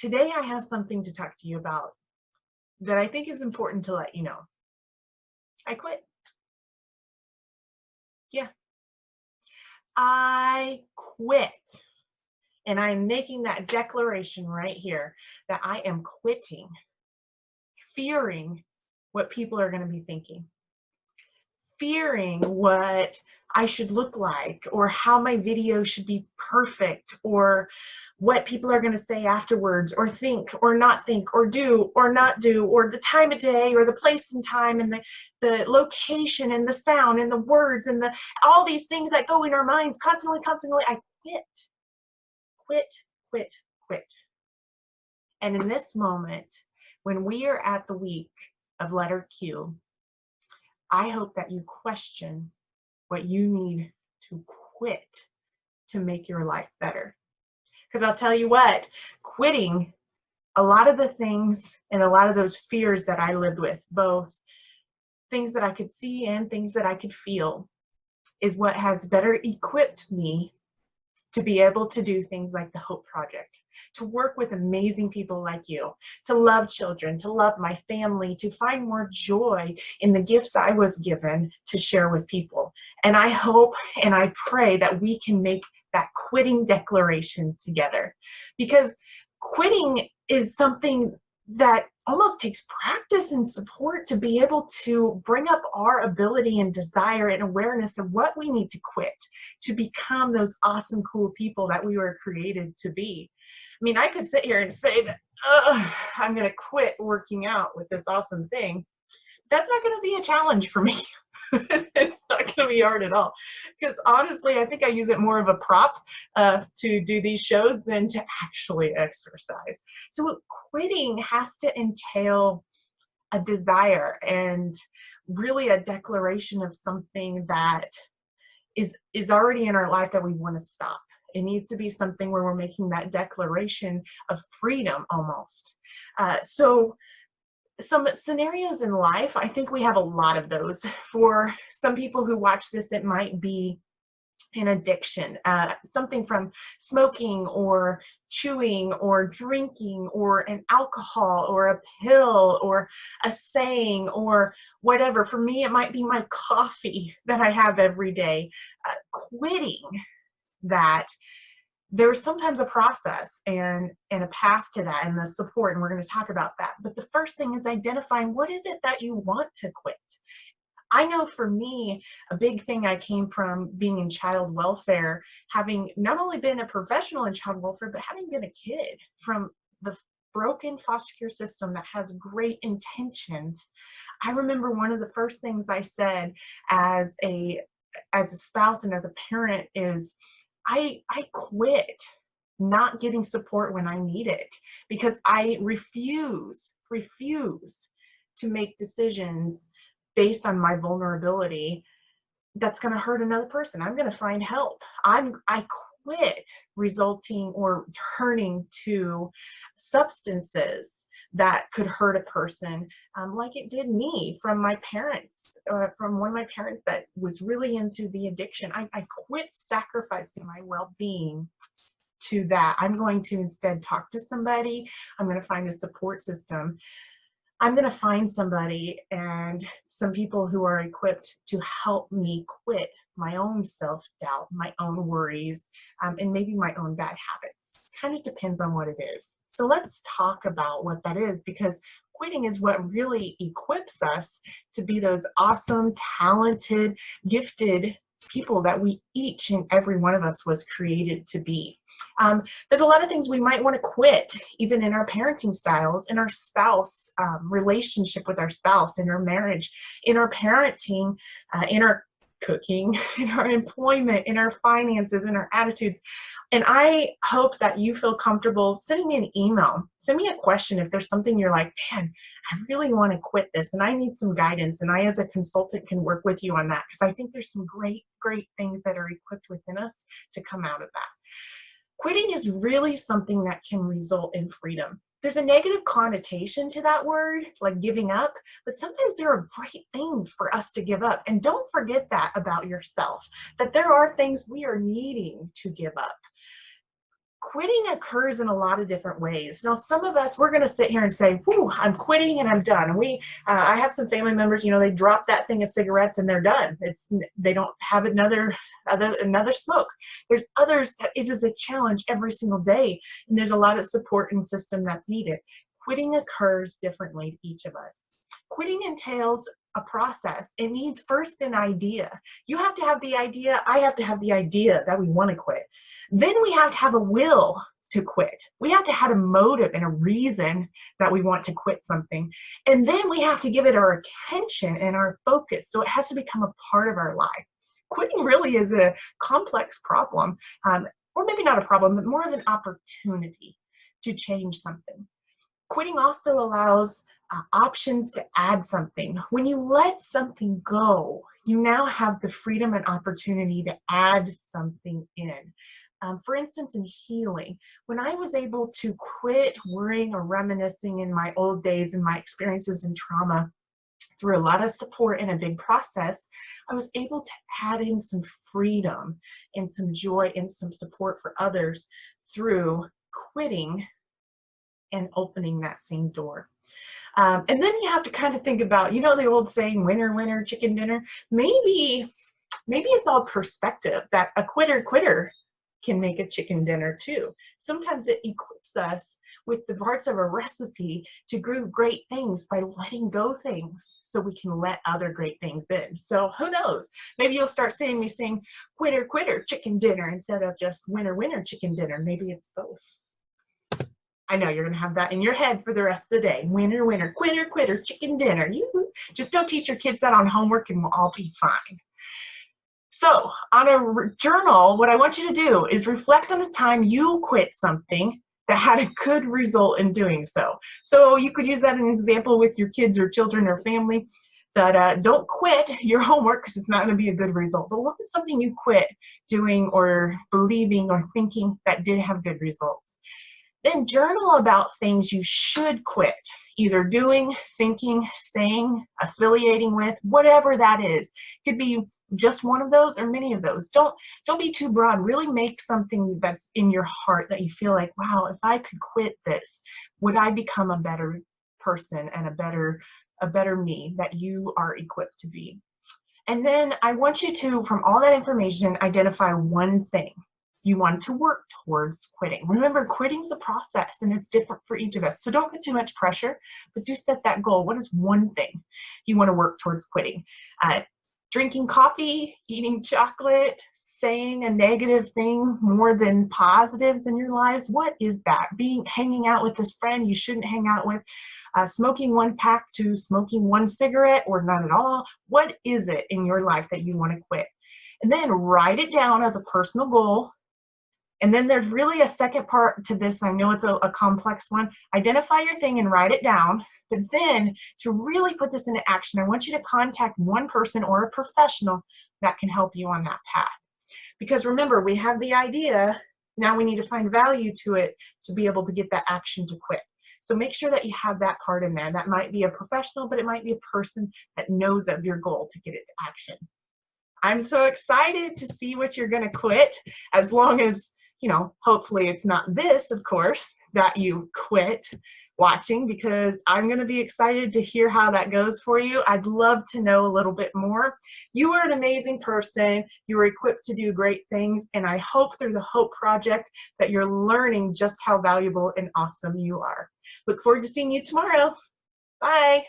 Today I have something to talk to you about that I think is important to let you know. I quit. Yeah, I quit. And I'm making that declaration right here that I am quitting, fearing what people are going to be thinking, fearing what I should look like, or how my video should be perfect, or what people are going to say afterwards, or think, or not think, or do, or not do, or the time of day, or the place and time, and the location, and the sound, and the words, and all these things that go in our minds constantly, constantly. I quit, quit, quit, quit. And in this moment, when we are at the week of letter Q, I hope that you question what you need to quit to make your life better. Because I'll tell you what, quitting a lot of the things and a lot of those fears that I lived with, both things that I could see and things that I could feel, is what has better equipped me to be able to do things like the Hope Project, to work with amazing people like you, to love children, to love my family, to find more joy in the gifts I was given to share with people. And I hope and I pray that we can make that quitting declaration together, because quitting is something that almost takes practice and support to be able to bring up our ability and desire and awareness of what we need to quit to become those awesome, cool people that we were created to be. I mean, I could sit here and say that I'm going to quit working out with this awesome thing. That's not going to be a challenge for me. It's not going to be hard at all, because honestly, I think I use it more of a prop to do these shows than to actually exercise. So quitting has to entail a desire and really a declaration of something that is already in our life that we want to stop. It needs to be something where we're making that declaration of freedom almost. So some scenarios in life, I think we have a lot of those. For some people who watch this, it might be an addiction, something from smoking or chewing or drinking or an alcohol or a pill or a saying or whatever. For me, it might be my coffee that I have every day. Quitting that, there's sometimes a process and a path to that and the support, and we're going to talk about that. But the first thing is identifying what is it that you want to quit. I know for me, a big thing I came from being in child welfare, having not only been a professional in child welfare, but having been a kid from the broken foster care system that has great intentions. I remember one of the first things I said as a spouse and as a parent is, I quit not getting support when I need it, because I refuse to make decisions based on my vulnerability that's going to hurt another person. I'm going to find help. I quit resulting or turning to substances that could hurt a person, like it did me from my parents, from one of my parents that was really into the addiction. I quit sacrificing my well-being to that. I'm going to instead talk to somebody. I'm going to find a support system. I'm going to find somebody and some people who are equipped to help me quit my own self-doubt, my own worries, and maybe my own bad habits. Kind of depends on what it is. So let's talk about what that is, because quitting is what really equips us to be those awesome, talented, gifted people that we each and every one of us was created to be. There's a lot of things we might want to quit, even in our parenting styles, in our spouse relationship with our spouse, in our marriage, in our parenting, in our cooking, in our employment, in our finances, in our attitudes. And I hope that you feel comfortable sending me an email. Send me a question if there's something you're like, man, I really want to quit this and I need some guidance. And I, as a consultant, can work with you on that, because I think there's some great things that are equipped within us to come out of that. Quitting is really something that can result in freedom. There's a negative connotation to that word, like giving up, but sometimes there are great things for us to give up. And don't forget that about yourself, that there are things we are needing to give up. Quitting occurs in a lot of different ways. Now, some of us, we're going to sit here and say, whoo, I'm quitting and I'm done. And I have some family members, they drop that thing of cigarettes and they're done. They don't have another smoke. There's others that it is a challenge every single day. And there's a lot of support and system that's needed. Quitting occurs differently to each of us. Quitting entails a process. It needs first an idea. You have to have the idea. I have to have the idea that we want to quit. Then we have to have a will to quit. We have to have a motive and a reason that we want to quit something. And then we have to give it our attention and our focus. So it has to become a part of our life. Quitting really is a complex problem, or maybe not a problem, but more of an opportunity to change something. Quitting also allows options to add something. When you let something go, you now have the freedom and opportunity to add something in. For instance, in healing, when I was able to quit worrying or reminiscing in my old days and my experiences in trauma through a lot of support and a big process, I was able to add in some freedom and some joy and some support for others through quitting and opening that same door. And then you have to kind of think about, the old saying, winner, winner, chicken dinner. Maybe it's all perspective that a quitter can make a chicken dinner too. Sometimes it equips us with the parts of a recipe to do great things by letting go things so we can let other great things in. So who knows? Maybe you'll start seeing me sing quitter, quitter, chicken dinner instead of just winner, winner, chicken dinner. Maybe it's both. I know you're going to have that in your head for the rest of the day. Winner, winner, quitter, quitter, chicken dinner. You just don't teach your kids that on homework and we'll all be fine. So on a journal, what I want you to do is reflect on the time you quit something that had a good result in doing so. So you could use that as an example with your kids or children or family that don't quit your homework because it's not going to be a good result. But what was something you quit doing or believing or thinking that did have good results? Then journal about things you should quit, either doing, thinking, saying, affiliating with, whatever that is. It could be just one of those or many of those. Don't be too broad. Really make something that's in your heart that you feel like, wow, if I could quit this, would I become a better person and a better me that you are equipped to be? And then I want you to, from all that information, identify one thing you want to work towards quitting. Remember, quitting's a process and it's different for each of us. So don't put too much pressure, but do set that goal. What is one thing you want to work towards quitting? Drinking coffee, eating chocolate, saying a negative thing more than positives in your lives. What is that? Hanging out with this friend you shouldn't hang out with, smoking one pack to smoking one cigarette or none at all. What is it in your life that you want to quit? And then write it down as a personal goal. And then there's really a second part to this. I know it's a complex one. Identify your thing and write it down. But then to really put this into action, I want you to contact one person or a professional that can help you on that path. Because remember, we have the idea. Now we need to find value to it to be able to get that action to quit. So make sure that you have that part in there. That might be a professional, but it might be a person that knows of your goal to get it to action. I'm so excited to see what you're going to quit, as long as, hopefully it's not this, of course, that you quit watching, because I'm going to be excited to hear how that goes for you. I'd love to know a little bit more. You are an amazing person. You are equipped to do great things. And I hope through the Hope Project that you're learning just how valuable and awesome you are. Look forward to seeing you tomorrow. Bye.